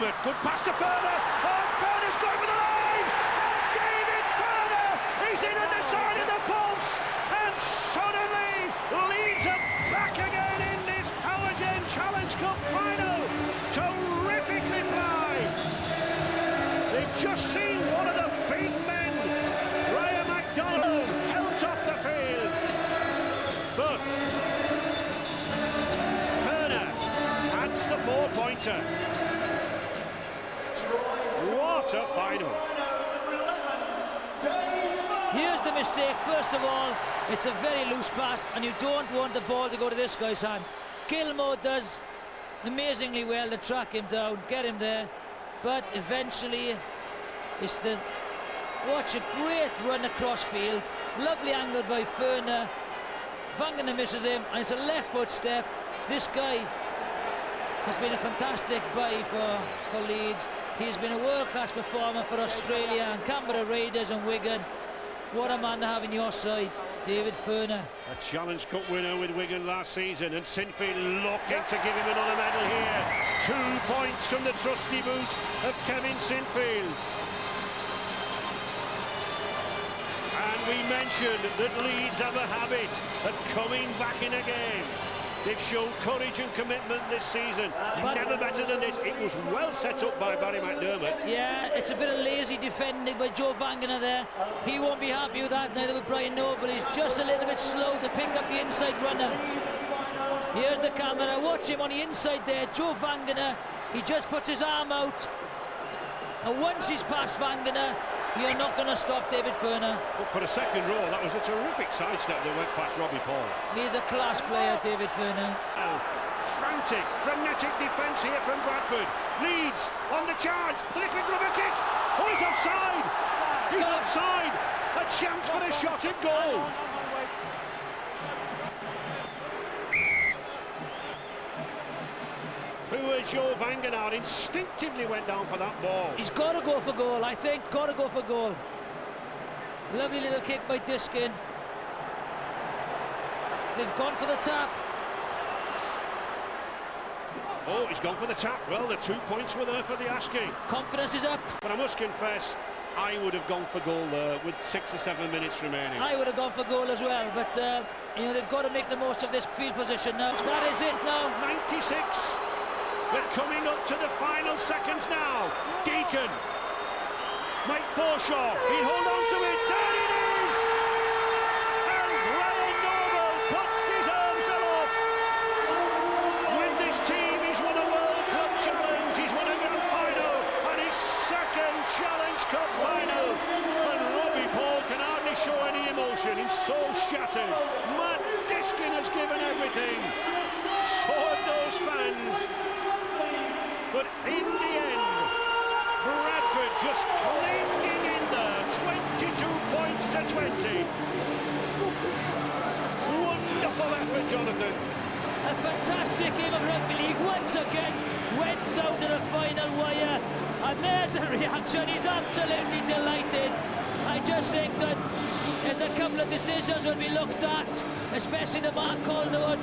McDermott, good pass to Furner. Oh, Furner's going for the line. David Furner, he's in at the side of the post, and suddenly Leeds are back again in this Powergen Challenge Cup final. Terrifically fly. They've just seen one of the big men, Ryan McDonald, helped off the field, but Furner adds the 4-pointer. What a final. Here's the mistake. First of all, it's a very loose pass, and you don't want the ball to go to this guy's hand. Gilmore does amazingly well to track him down, get him there, but eventually it's the... Watch a great run across field, lovely angle by Furner. Vangana misses him, and it's a left foot step. This guy has been a fantastic buy for Leeds. He's been a world-class performer for Australia and Canberra Raiders and Wigan. What a man to have in your side, David Furner. A Challenge Cup winner with Wigan last season, and Sinfield looking to give him another medal here. 2 points from the trusty boot of Kevin Sinfield. And we mentioned that Leeds have a habit of coming back in a game. They've shown courage and commitment this season. Never better than this. It was well set up by Barry McDermott. Yeah, it's a bit of lazy defending by Joe Vangana there. He won't be happy with that, neither with Brian Noble. He's just a little bit slow to pick up the inside runner. Here's the camera. Watch him on the inside there. Joe Vangana, he just puts his arm out. And once he's past Vangana, you're not going to stop David Furner. But for a second row, that was a terrific sidestep that went past Robbie Paul. He's a class player, David Furner. Frantic, frenetic defence here from Bradford. Leeds on the charge. The little rubber kick. Oh, he's offside. He's offside. A chance for a shot at goal. Joe Vangana instinctively went down for that ball. He's got to go for goal, I think. Got to go for goal. Lovely little kick by Diskin. They've gone for the tap. Oh, he's gone for the tap. Well, the 2 points were there for the asking. Confidence is up. But I must confess, I would have gone for goal there with 6 or 7 minutes remaining. I would have gone for goal as well, but you know, they've got to make the most of this field position now. That is it now. 96. We're coming up to the final seconds now. Deacon. Mike Forshaw. He'll hold on to it. There it is! And Brian Noble puts his arms aloft. With this team, he's won a World Cup Challenge. He's won a Grand Final. And his second Challenge Cup Final. And Robbie Paul can hardly show any emotion. He's so shattered. Matt Diskin has given everything. So have those fans. But in the end, Bradford just clinging in there, 22 points to 20. Wonderful effort, Jonathan. A fantastic game of rugby league once again, went down to the final wire, and there's the reaction. He's absolutely delighted. I just think that there's a couple of decisions will be looked at, especially the Mark Calderwood.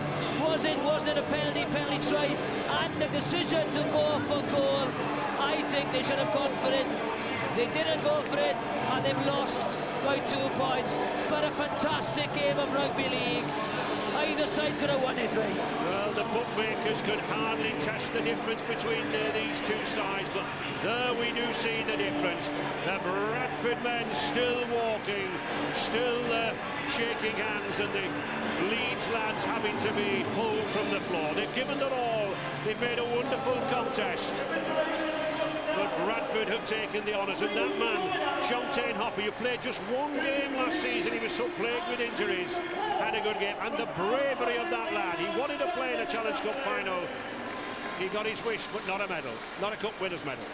Wasn't a penalty try, and the decision to go for goal. I think they should have gone for it. They didn't go for it, and they've lost by 2 points. But a fantastic game of rugby league. Either side could have won it, right? Well, the bookmakers could hardly test the difference between these two sides, but there we do see the difference. The Bradford men still walking, still shaking hands, and the Leeds lads having to be pulled from the floor. They've given their all. They've made a wonderful contest. But Bradford have taken the honours, and that man, Shontaine Hopper, who played just one game last season, he was so plagued with injuries, had a good game, and the bravery of that lad. He wanted to play in a Challenge Cup final. He got his wish, but not a medal, not a Cup Winners' medal.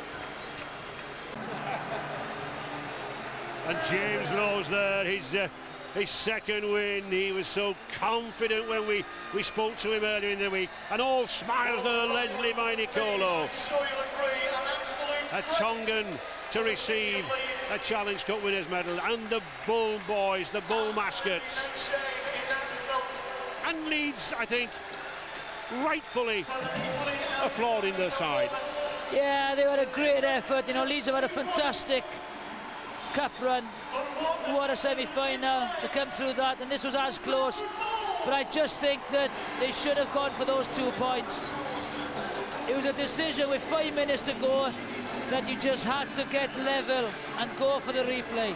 And James Lowe's there, his second win. He was so confident when we spoke to him earlier in the week, and all smiles there, Leslie Vainicolo. A Tongan to receive a Challenge Cup Winners' medal, and the Bull boys, the Bull mascots. And Leeds, I think, rightfully applauding their side. Yeah, they had a great effort. You know, Leeds have had a fantastic cup run. What a semi-final to come through that, and this was as close. But I just think that they should have gone for those 2 points. It was a decision with 5 minutes to go that you just had to get level and go for the replay.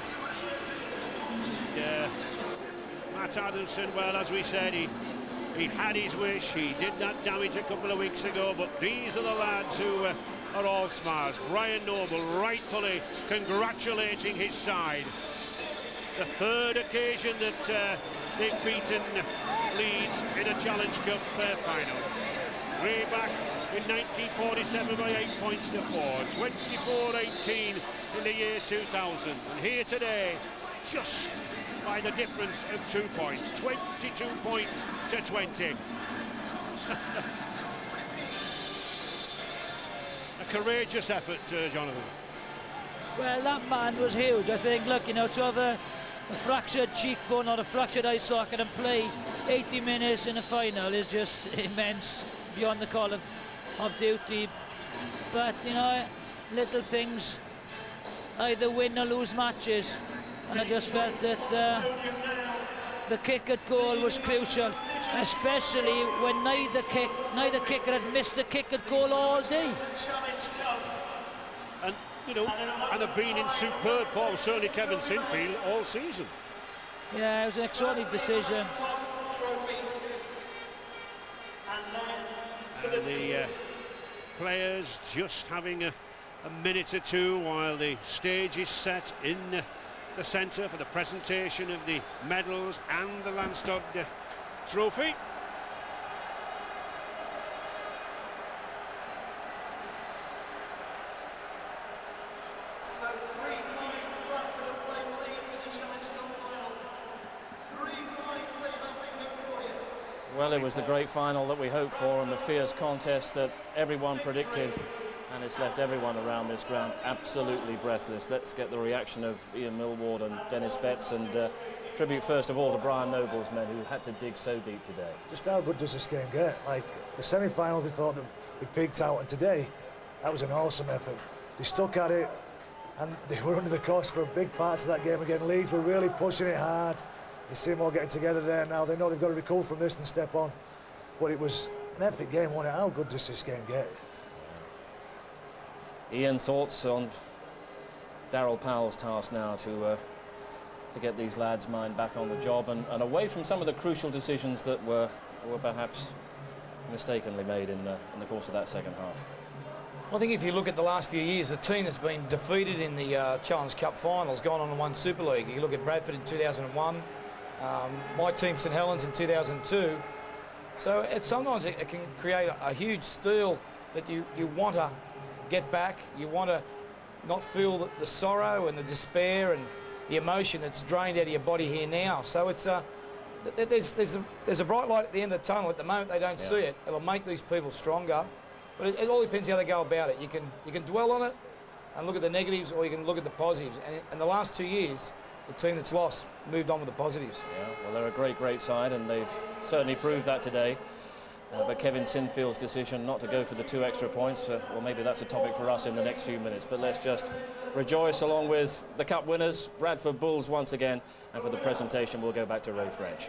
Yeah, Matt Adamson, well, as we said, he had his wish. He did that damage a couple of weeks ago, but these are the lads who are all smiles. Brian Noble rightfully congratulating his side. The third occasion that they've beaten Leeds in a Challenge Cup final. Way back in 1947 by 8 points to 4. 24-18 in the year 2000. And here today, just by the difference of 2 points. 22 points to 20. A courageous effort, Jonathan. Well, that man was huge. I think, look, you know, to have a fractured cheekbone or a fractured eye socket and play 80 minutes in a final is just immense, beyond the call of duty. But, you know, little things either win or lose matches. And I just felt that the kick at goal was crucial, especially when neither kicker had missed a kick at goal all day. And, you know, and have been in superb form, certainly Kevin Sinfield, all season. Yeah, it was an extraordinary decision. And the players just having a minute or two while the stage is set in the centre for the presentation of the medals and the Landstod trophy. So 3 times Bradford have played Leeds in the Challenge Cup final. 3 times they have been victorious. Well, it was the great final that we hoped for and the fierce contest that everyone predicted, and it's left everyone around this ground absolutely breathless. Let's get the reaction of Ian Millward and Dennis Betts, and tribute first of all to Brian Noble's men who had to dig so deep today. Just how good does this game get? Like, the semi-finals we thought that we peaked out, and today that was an awesome effort. They stuck at it and they were under the cosh for big parts of that game again. Leeds were really pushing it hard. You see them all getting together there now. They know they've got to recover from this and step on. But it was an epic game, wasn't it? How good does this game get? Ian, thoughts on Daryl Powell's task now to get these lads' mind back on the job and away from some of the crucial decisions that were perhaps mistakenly made in the course of that second half? I think if you look at the last few years, the team that's been defeated in the Challenge Cup finals gone on and won Super League. You look at Bradford in 2001, my team St Helens in 2002. So sometimes it can create a huge steel that you want to get back. You want to not feel the sorrow and the despair and the emotion that's drained out of your body here now. So it's there's a bright light at the end of the tunnel. At the moment they don't see it. It'll make these people stronger, but it all depends how they go about it. You can dwell on it and look at the negatives, or you can look at the positives. And in the last 2 years, the team that's lost moved on with the positives. Yeah, well, they're a great side, and they've certainly proved that today. But Kevin Sinfield's decision not to go for the 2 extra points, well, maybe that's a topic for us in the next few minutes. But let's just rejoice along with the Cup winners, Bradford Bulls, once again. And for the presentation, we'll go back to Ray French.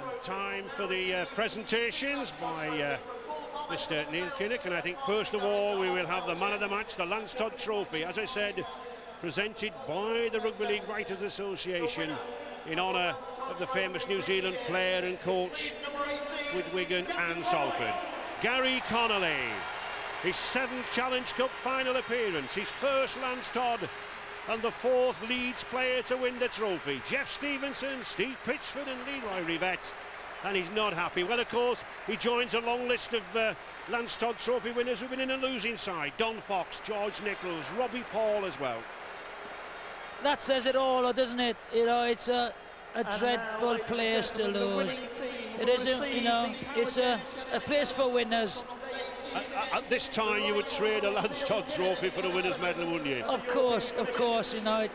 And time for the presentations by Mr. Neil Kinnock. And I think first of all we will have the man of the match, the Landstod Trophy, as I said, presented by the Rugby League Writers Association in honour of the famous New Zealand player and coach with Wigan and Salford. Gary Connolly, his 7th Challenge Cup final appearance, his first Landstod and the 4th Leeds player to win the trophy. Jeff Stevenson, Steve Pritchford and Leroy Rivette, and he's not happy. Well, of course, he joins a long list of Landstod Trophy winners who've been in a losing side. Don Fox, George Nichols, Robbie Paul as well. That says it all, doesn't it? You know, it's a dreadful place to lose. It isn't, you know, it's a place for winners. At this time you would trade a Landstod Trophy for a winner's medal, wouldn't you? Of course, you know,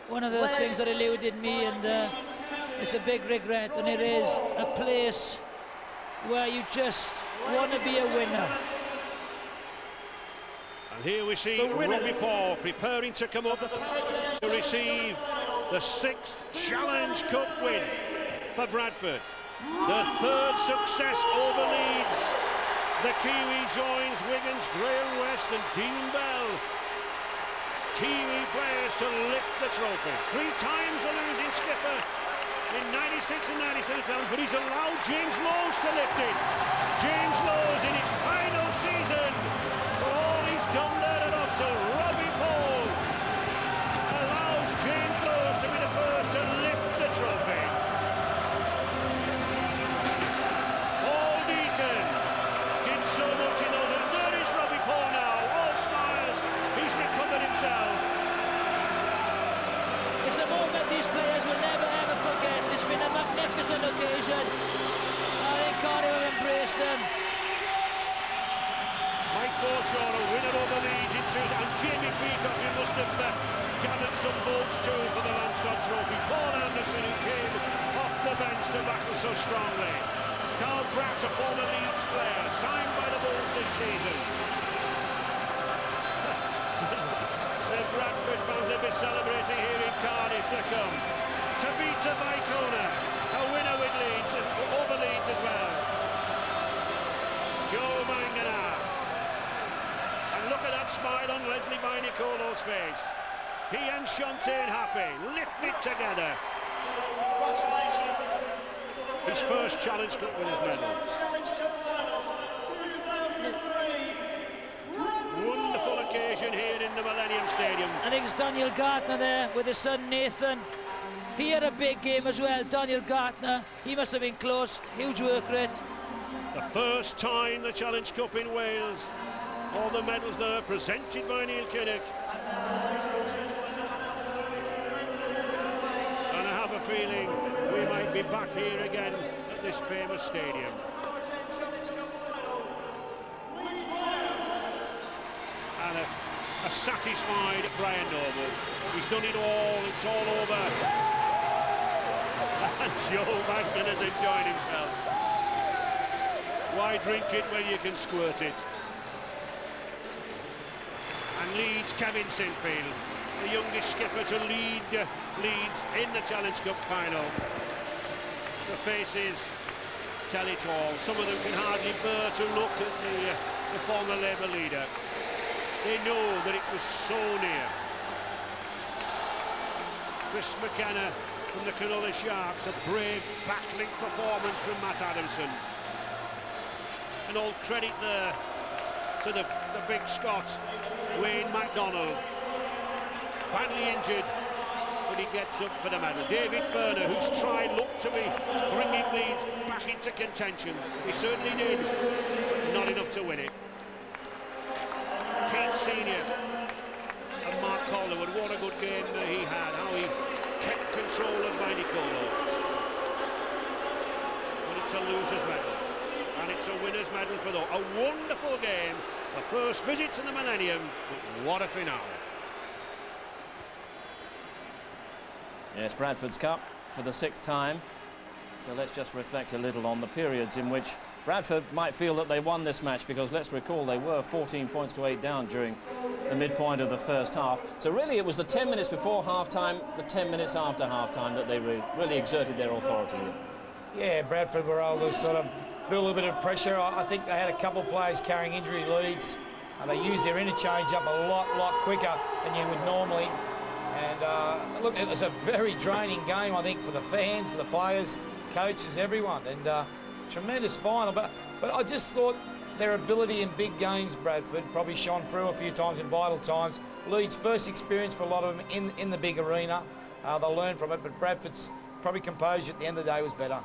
one of the things that eluded me, and it's a big regret, and it is a place where you just want to be a winner. And here we see Robbie Paul preparing to come up to receive the 6th Challenge Cup win for Bradford. The 3rd success over Leeds. The Kiwi joins Wigan's Graham West and Dean Bell. Kiwi players to lift the trophy. 3 times the losing skipper in 96 and 97, but he's allowed James Lowes to lift it. James Lowes in his final season for all he's done there at Oxford. Robbie Paul allows James Lowes to be the first to lift the trophy. Paul Deacon did so much in those, and there is Robbie Paul now, all smiles, he's recovered himself. It's the moment these players will never ever forget. It's been a magnificent occasion. I think Cardiff have embraced them. Mike Forshaw, a winner over Leeds in 2000, and Jamie Peacock, who must have gathered some votes too for the Lansdowne Trophy. Paul Anderson, who came off the bench to battle so strongly. Carl Pratt, a former Leeds player, signed by the Bulls this season. The Bradford fans will be celebrating here in Cardiff to come. Tabita Baikona, a winner with Leeds, and over Leeds as well. Joe Mangana. And look at that smile on Leslie Vainicolo's face. He and Shantae happy, lift it together. So congratulations to the His first Challenge Cup winners medal. Challenge Cup final 2003. Wonderful occasion here in the Millennium Stadium. I think it's Daniel Gartner there with his son Nathan. He had a big game as well, Daniel Gartner. He must have been close, huge work rate. The first time the Challenge Cup in Wales. All the medals there presented by Neil Kinnock. And I have a feeling we might be back here again at this famous stadium. And a satisfied Brian Noble. He's done it all, it's all over. And Joe Magnan has enjoyed himself. Why drink it when you can squirt it? And Leeds, Kevin Sinfield, the youngest skipper to lead Leeds in the Challenge Cup final. The faces tell it all. Some of them can hardly bear to look at the former Labour leader. They know that it was so near. Chris McKenna from the Cronulla Sharks, a brave battling performance from Matt Adamson. And all credit there to the big Scot, Wayne MacDonald. Badly injured, but he gets up for the medal. David Furner, who's tried, looked to be bringing Leeds back into contention. He certainly did, not enough to win it. Keith Senior and Mark Calderwood, what a good game he had, how he kept control of Vainicolo. But it's a loser's medal, and it's a winner's medal for them. A wonderful game, the first visit to the Millennium, but what a finale. Yes, Bradford's Cup for the 6th time. So let's just reflect a little on the periods in which Bradford might feel that they won this match, because let's recall they were 14 points to 8 down during the midpoint of the first half. So really it was the 10 minutes before half-time, the 10 minutes after half-time that they really exerted their authority. Yeah, Bradford were able to sort of build a little bit of pressure. I think they had a couple of players carrying injury leads. They used their interchange up a lot quicker than you would normally. And look, it was a very draining game, I think, for the fans, for the players, coaches, everyone. And tremendous final. But I just thought their ability in big games, Bradford, probably shone through a few times in vital times. Leeds' first experience for a lot of them in the big arena. They'll learn from it, but Bradford's probably composure at the end of the day was better.